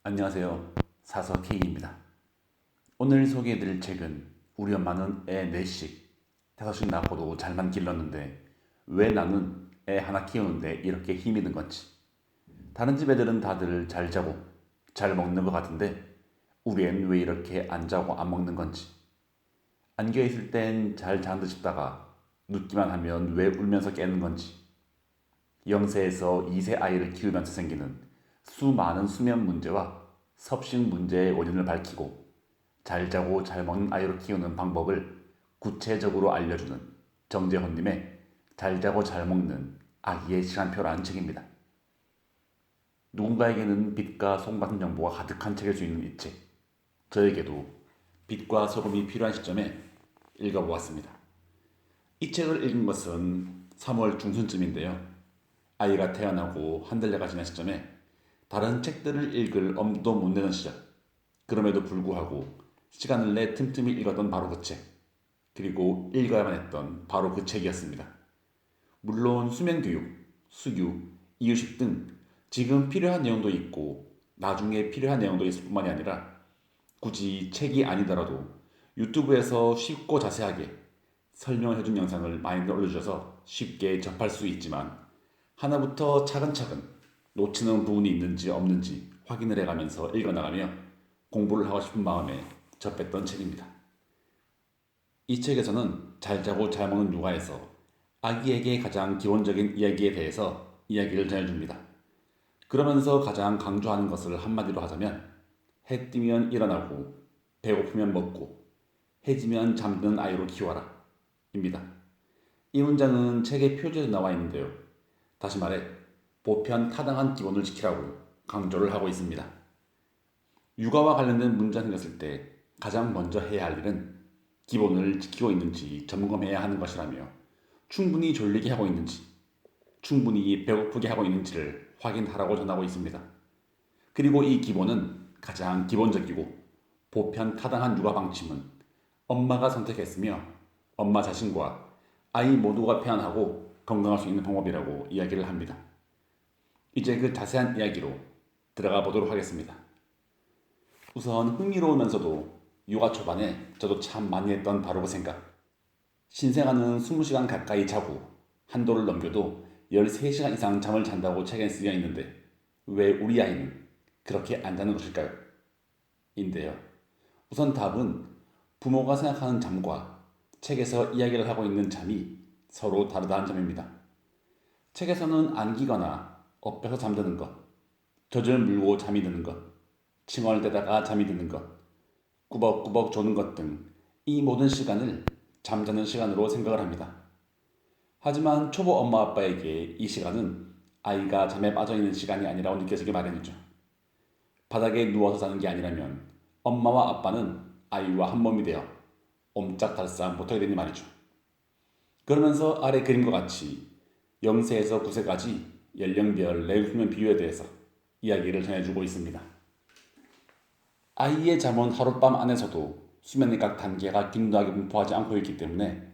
안녕하세요. 사서 K입니다. 오늘 소개해드릴 책은 우리 엄마는 애 넷씩, 다섯씩 낳고도 잘만 길렀는데 왜 나는 애 하나 키우는데 이렇게 힘이 든 건지. 다른 집 애들은 다들 잘 자고 잘 먹는 것 같은데 우리 애는 왜 이렇게 안 자고 안 먹는 건지. 안겨 있을 땐 잘 자는 듯 싶다가 눕기만 하면 왜 울면서 깨는 건지. 0세에서 2세 아이를 키우면서 생기는 수많은 수면 문제와 섭식 문제의 원인을 밝히고 잘 자고 잘 먹는 아이로 키우는 방법을 구체적으로 알려주는 정재헌님의 잘 자고 잘 먹는 아기의 시간표라는 책입니다. 누군가에게는 빛과 소금 같은 정보가 가득한 책일 수 있는 이 책. 저에게도 빛과 소금이 필요한 시점에 읽어보았습니다. 이 책을 읽은 것은 3월 중순쯤인데요. 아이가 태어나고 한 달여가 지난 시점에 다른 책들을 읽을 엄두도 못 내는 시절. 그럼에도 불구하고 시간을 내 틈틈이 읽었던 바로 그 책. 그리고 읽어야만 했던 바로 그 책이었습니다. 물론 수면교육, 수유, 이유식 등 지금 필요한 내용도 있고 나중에 필요한 내용도 있을 뿐만이 아니라 굳이 책이 아니더라도 유튜브에서 쉽고 자세하게 설명을 해준 영상을 많이 올려주셔서 쉽게 접할 수 있지만 하나부터 차근차근 놓치는 부분이 있는지 없는지 확인을 해가면서 읽어나가며 공부를 하고 싶은 마음에 접했던 책입니다. 이 책에서는 잘 자고 잘 먹는 육아에서 아기에게 가장 기본적인 이야기에 대해서 이야기를 전해줍니다. 그러면서 가장 강조하는 것을 한마디로 하자면 해 뜨면 일어나고 배고프면 먹고 해지면 잠드는 아이로 키워라 입니다. 이 문장은 책의 표지에도 나와 있는데요. 다시 말해 보편 타당한 기본을 지키라고 강조를 하고 있습니다. 육아와 관련된 문제가 생겼을 때 가장 먼저 해야 할 일은 기본을 지키고 있는지 점검해야 하는 것이라며 충분히 졸리게 하고 있는지 충분히 배고프게 하고 있는지를 확인하라고 전하고 있습니다. 그리고 이 기본은 가장 기본적이고 보편 타당한 육아 방침은 엄마가 선택했으며 엄마 자신과 아이 모두가 편안하고 건강할 수 있는 방법이라고 이야기를 합니다. 이제 그 자세한 이야기로 들어가 보도록 하겠습니다. 우선 흥미로우면서도 육아 초반에 저도 참 많이 했던 바로 그 생각. 신생아는 20시간 가까이 자고 한도를 넘겨도 13시간 이상 잠을 잔다고 책에 쓰여 있는데 왜 우리 아이는 그렇게 안 자는 것일까요? 인데요. 우선 답은 부모가 생각하는 잠과 책에서 이야기를 하고 있는 잠이 서로 다르다는 점입니다. 책에서는 안기거나 엎혀서 잠드는 것, 젖을 물고 잠이 드는 것, 칭얼대다가 잠이 드는 것, 꾸벅꾸벅 조는 것 등 이 모든 시간을 잠자는 시간으로 생각을 합니다. 하지만 초보 엄마 아빠에게 이 시간은 아이가 잠에 빠져있는 시간이 아니라고 느껴지기 마련이죠. 바닥에 누워서 자는 게 아니라면 엄마와 아빠는 아이와 한 몸이 되어 옴짝달싹 못하게 되니 말이죠. 그러면서 아래 그림과 같이 0세에서 9세까지 연령별 내수면 비율에 대해서 이야기를 전해주고 있습니다. 아이의 잠은 하룻밤 안에서도 수면의 각 단계가 균등하게 분포하지 않고 있기 때문에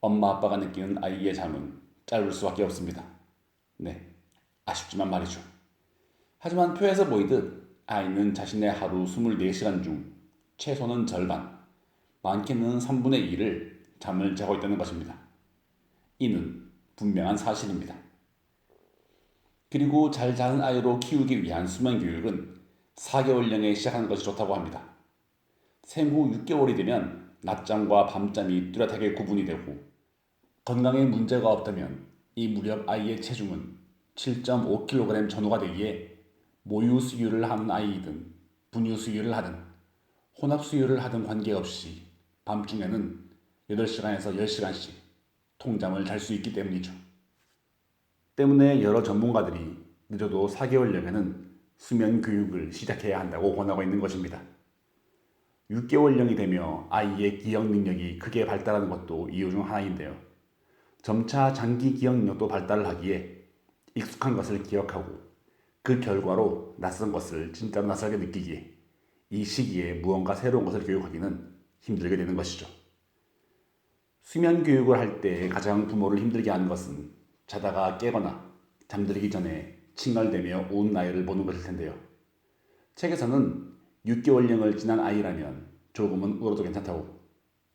엄마 아빠가 느끼는 아이의 잠은 짧을 수밖에 없습니다. 네, 아쉽지만 말이죠. 하지만 표에서 보이듯 아이는 자신의 하루 24시간 중 최소는 절반, 많게는 3분의 2를 잠을 자고 있다는 것입니다. 이는 분명한 사실입니다. 그리고 잘 자는 아이로 키우기 위한 수면 교육은 4개월령에 시작하는 것이 좋다고 합니다. 생후 6개월이 되면 낮잠과 밤잠이 뚜렷하게 구분이 되고 건강에 문제가 없다면 이 무렵 아이의 체중은 7.5kg 전후가 되기에 모유 수유를 하는 아이이든 분유 수유를 하든 혼합 수유를 하든 관계없이 밤중에는 8시간에서 10시간씩 통잠을 잘 수 있기 때문이죠. 때문에 여러 전문가들이 늦어도 4개월령에는 수면 교육을 시작해야 한다고 권하고 있는 것입니다. 6개월령이 되며 아이의 기억 능력이 크게 발달하는 것도 이유 중 하나인데요. 점차 장기 기억 능력도 발달을 하기에 익숙한 것을 기억하고 그 결과로 낯선 것을 진짜로 낯설게 느끼기에 이 시기에 무언가 새로운 것을 교육하기는 힘들게 되는 것이죠. 수면 교육을 할 때 가장 부모를 힘들게 하는 것은 자다가 깨거나 잠들기 전에 칭얼대며 우는 아이를 보는 것일 텐데요. 책에서는 6개월령을 지난 아이라면 조금은 울어도 괜찮다고,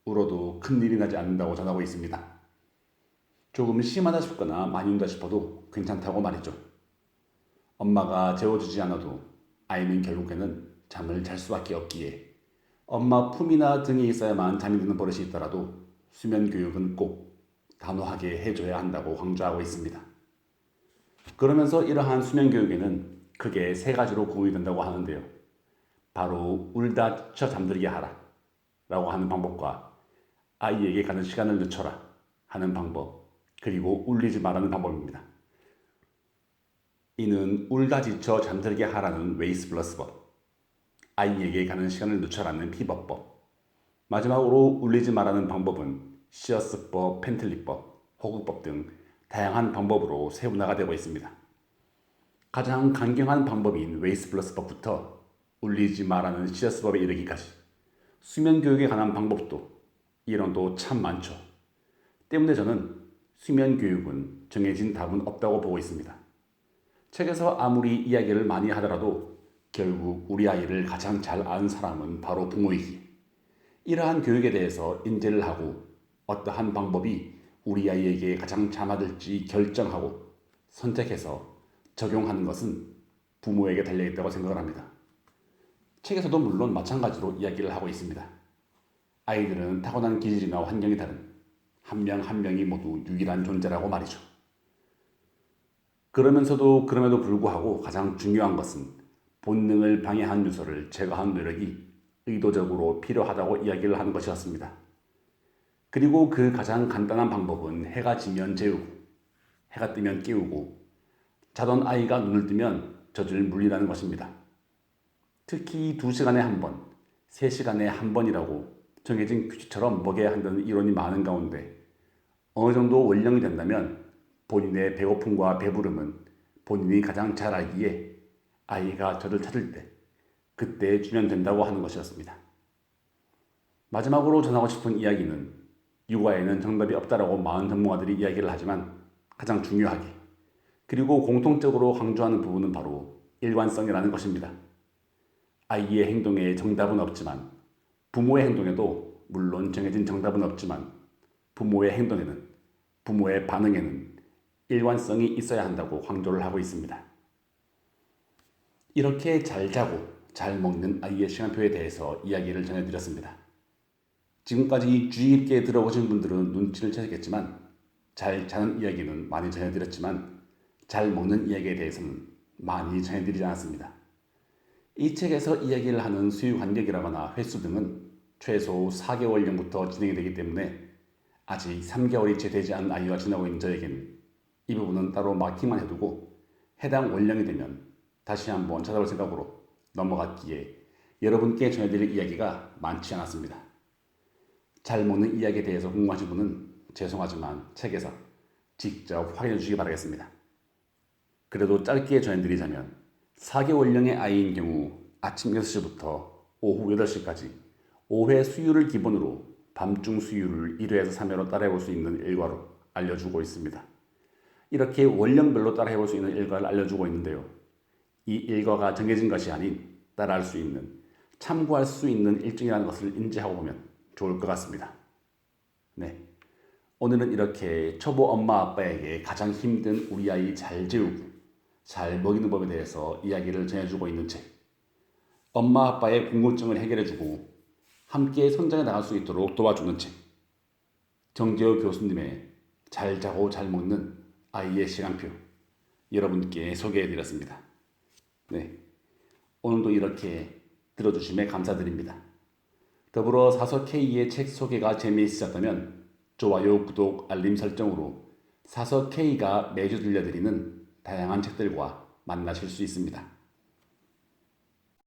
울어도 큰일이 나지 않는다고 전하고 있습니다. 조금 심하다 싶거나 많이 운다 싶어도 괜찮다고 말이죠. 엄마가 재워주지 않아도 아이는 결국에는 잠을 잘 수밖에 없기에 엄마 품이나 등에 있어야만 잠이 드는 버릇이 있더라도 수면 교육은 꼭 단호하게 해줘야 한다고 강조하고 있습니다. 그러면서 이러한 수면 교육에는 크게 세 가지로 구분이 된다고 하는데요. 바로 울다 지쳐 잠들게 하라 라고 하는 방법과 아이에게 가는 시간을 늦춰라 하는 방법, 그리고 울리지 말라는 방법입니다. 이는 울다 지쳐 잠들게 하라는 웨이스블러스법, 아이에게 가는 시간을 늦춰라는 피버법, 마지막으로 울리지 말라는 방법은 시어스법, 펜틀리법, 호흡법 등 다양한 방법으로 세분화가 되고 있습니다. 가장 강경한 방법인 웨이스블러스법부터 울리지 말라는 시어스법에 이르기까지 수면 교육에 관한 방법도 이론도 참 많죠. 때문에 저는 수면 교육은 정해진 답은 없다고 보고 있습니다. 책에서 아무리 이야기를 많이 하더라도 결국 우리 아이를 가장 잘 아는 사람은 바로 부모이기에 이러한 교육에 대해서 인지를 하고 어떠한 방법이 우리 아이에게 가장 잘 맞을지 결정하고 선택해서 적용하는 것은 부모에게 달려있다고 생각을 합니다. 책에서도 물론 마찬가지로 이야기를 하고 있습니다. 아이들은 타고난 기질이나 환경이 다른 한 명 한 명이 모두 유일한 존재라고 말이죠. 그럼에도 불구하고 가장 중요한 것은 본능을 방해한 요소를 제거하는 노력이 의도적으로 필요하다고 이야기를 하는 것이었습니다. 그리고 그 가장 간단한 방법은 해가 지면 재우고 해가 뜨면 깨우고 자던 아이가 눈을 뜨면 젖을 물리라는 것입니다. 특히 2시간에 한 번, 3시간에 한 번이라고 정해진 규칙처럼 먹여야 한다는 이론이 많은 가운데 어느 정도 원령이 된다면 본인의 배고픔과 배부름은 본인이 가장 잘 알기에 아이가 젖을 찾을 때 그때 주면 된다고 하는 것이었습니다. 마지막으로 전하고 싶은 이야기는 육아에는 정답이 없다라고 많은 전문가들이 이야기를 하지만 가장 중요하게 그리고 공통적으로 강조하는 부분은 바로 일관성이라는 것입니다. 아이의 행동에 정답은 없지만 부모의 행동에도 물론 정해진 정답은 없지만 부모의 행동에는 부모의 반응에는 일관성이 있어야 한다고 강조를 하고 있습니다. 이렇게 잘 자고 잘 먹는 아이의 시간표에 대해서 이야기를 전해드렸습니다. 지금까지 주의 깊게 들어보신 분들은 눈치를 채셨겠지만 잘 자는 이야기는 많이 전해드렸지만 잘 먹는 이야기에 대해서는 많이 전해드리지 않았습니다. 이 책에서 이야기를 하는 수유 간격이라거나 횟수 등은 최소 4개월령부터 진행이 되기 때문에 아직 3개월이 채 되지 않은 아이와 지내고 있는 저에게는 이 부분은 따로 마킹만 해두고 해당 원령이 되면 다시 한번 찾아볼 생각으로 넘어갔기에 여러분께 전해드릴 이야기가 많지 않았습니다. 잘 먹는 이야기에 대해서 궁금하신 분은 죄송하지만 책에서 직접 확인해 주시기 바라겠습니다. 그래도 짧게 전해드리자면 4개월령의 아이인 경우 아침 6시부터 오후 8시까지 5회 수유를 기본으로 밤중 수유를 1회에서 3회로 따라해볼 수 있는 일과로 알려주고 있습니다. 이렇게 원령별로 따라해볼 수 있는 일과를 알려주고 있는데요. 이 일과가 정해진 것이 아닌 따라할 수 있는, 참고할 수 있는 일정이라는 것을 인지하고 보면 좋을 것 같습니다. 네, 오늘은 이렇게 초보 엄마 아빠에게 가장 힘든 우리 아이 잘 재우고 잘 먹이는 법에 대해서 이야기를 전해주고 있는 책, 엄마 아빠의 궁금증을 해결해주고 함께 성장해 나갈 수 있도록 도와주는 책, 정재호 교수님의 잘 자고 잘 먹는 아이의 시간표 여러분께 소개해드렸습니다. 네, 오늘도 이렇게 들어주심에 감사드립니다. 더불어 사서 K의 책 소개가 재미있으셨다면 좋아요, 구독, 알림 설정으로 사서 K가 매주 들려드리는 다양한 책들과 만나실 수 있습니다.